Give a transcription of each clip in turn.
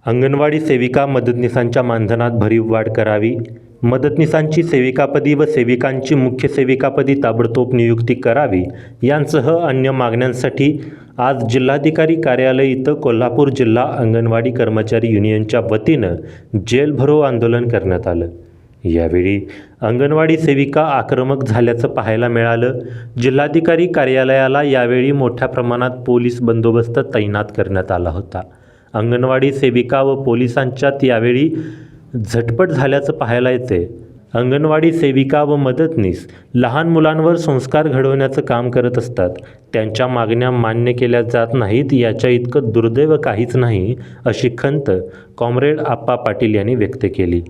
अंगणवाडी सेविका मदतनीसांच्या मानधनात भरीव वाढ करावी, मदतनीसांची सेविकापदी व सेविकांची मुख्य सेविकापदी ताबडतोब नियुक्ती करावी यांसह अन्य मागण्यांसाठी आज जिल्हाधिकारी कार्यालय इथं कोल्हापूर जिल्हा अंगणवाडी कर्मचारी युनियनच्या वतीनं जेल भरो आंदोलन करण्यात आलं। यावेळी अंगणवाडी सेविका आक्रमक झाल्याचं पाहायला मिळालं। जिल्हाधिकारी कार्यालयाला यावेळी मोठ्या प्रमाणात पोलीस बंदोबस्त तैनात करण्यात आला होता। अंगणवाडी सेविका व पोलिसांच्यात यावेळी झटपट झाल्याचं पाहायला येते। अंगणवाडी सेविका व मदतनीस लहान मुलांवर संस्कार घडवण्याचं काम करत असतात। त्यांच्या मागण्या मान्य केल्या जात नाहीत याच्या इतकं दुर्दैव काहीच नाही, अशी खंत कॉम्रेड आप्पा पाटील यांनी व्यक्त केली।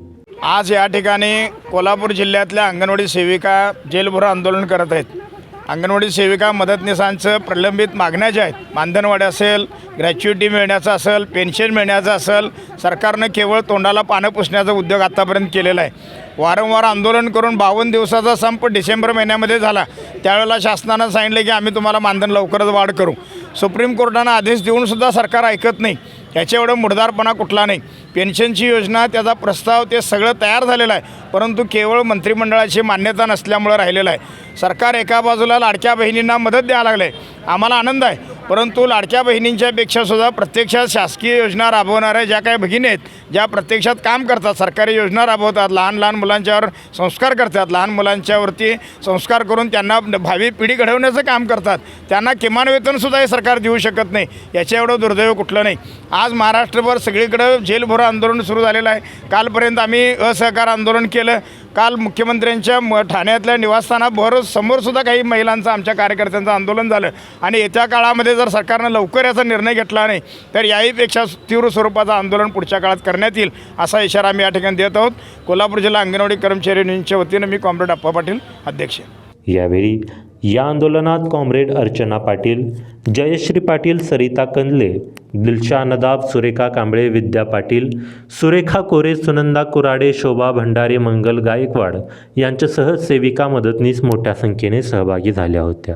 आज या ठिकाणी कोल्हापूर जिल्ह्यातल्या अंगणवाडी सेविका जेलभरो आंदोलन करत आहेत। अंगणवाडी सेविका मदतनीसांचं प्रलंबित मागण्या ज्या आहेत, मानधनवाढ असेल, ग्रॅच्युइटी मिळण्याचं असेल, पेन्शन मिळण्याचं असेल, सरकारनं केवळ तोंडाला पानं पुसण्याचा उद्योग आत्तापर्यंत केलेला आहे। वारंवार आंदोलन करून 52 दिवसाचा संप डिसेंबर महिन्यामध्ये झाला। त्यावेळेला शासनानं सांगितलं की आम्ही तुम्हाला मानधन लवकरच वाढ करू। सुप्रीम कोर्टानं आदेश देऊनसुद्धा सरकार ऐकत नाही। याच्या एवढं मुडदारपणा कुठला नाही। पेन्शनची योजना, त्याचा प्रस्ताव ते सगळं तयार झालेलं आहे, परंतु केवळ मंत्रिमंडळाची मान्यता नसल्यामुळं राहिलेलं आहे। सरकार एका बाजूला लाडक्या बहिणींना मदत द्यायला लागले, आम्हाला आनंद आहे, परंतु लाडक्या बहिणींच्यापेक्षासुद्धा प्रत्यक्षात शासकीय योजना राबवणाऱ्या ज्या काही भगिनी आहेत, ज्या प्रत्यक्षात काम करतात, सरकारी योजना राबवतात, लहान लहान मुलांच्यावर संस्कार करतात, लहान मुलांच्यावरती संस्कार करून त्यांना भावी पिढी घडवण्याचं काम करतात, त्यांना किमान वेतनसुद्धा हे सरकार देऊ शकत नाही। याच्या एवढं दुर्दैव कुठलं नाही। आज महाराष्ट्रभर सगळीकडे जेलभरो आंदोलन सुरू झालेलं आहे। कालपर्यंत आम्ही असहकार आंदोलन केलं। काल मुख्यमंत्र्यांच्या ठाण्यातल्या निवासस्थानाबरोबर समोरसुद्धा काही महिलांचं, आमच्या कार्यकर्त्यांचं आंदोलन झालं आणि येत्या काळामध्ये जर सरकारनं लवकर याचा निर्णय घेतला नाही तर याहीपेक्षा तीव्र स्वरूपाचं आंदोलन पुढच्या काळात करण्यात येईल, असा इशारा आम्ही या ठिकाणी देत आहोत। कोल्हापूर जिल्हा अंगणवाडी कर्मचारी युनियनच्या वतीनं मी कॉम्रेड आप्पा पाटील, अध्यक्ष। यावेळी या आंदोलनात कॉम्रेड अर्चना पाटील, जयश्री पाटील, सरिता कंदले, दिलशा नदाब, सुरेखा कांबळे, विद्या पाटील, सुरेखा कोरे, सुनंदा कुराडे, शोभा भंडारे, मंगल गायकवाड यांच्यासह सेविका मदतनीस मोठ्या संख्येने सहभागी झाल्या होत्या।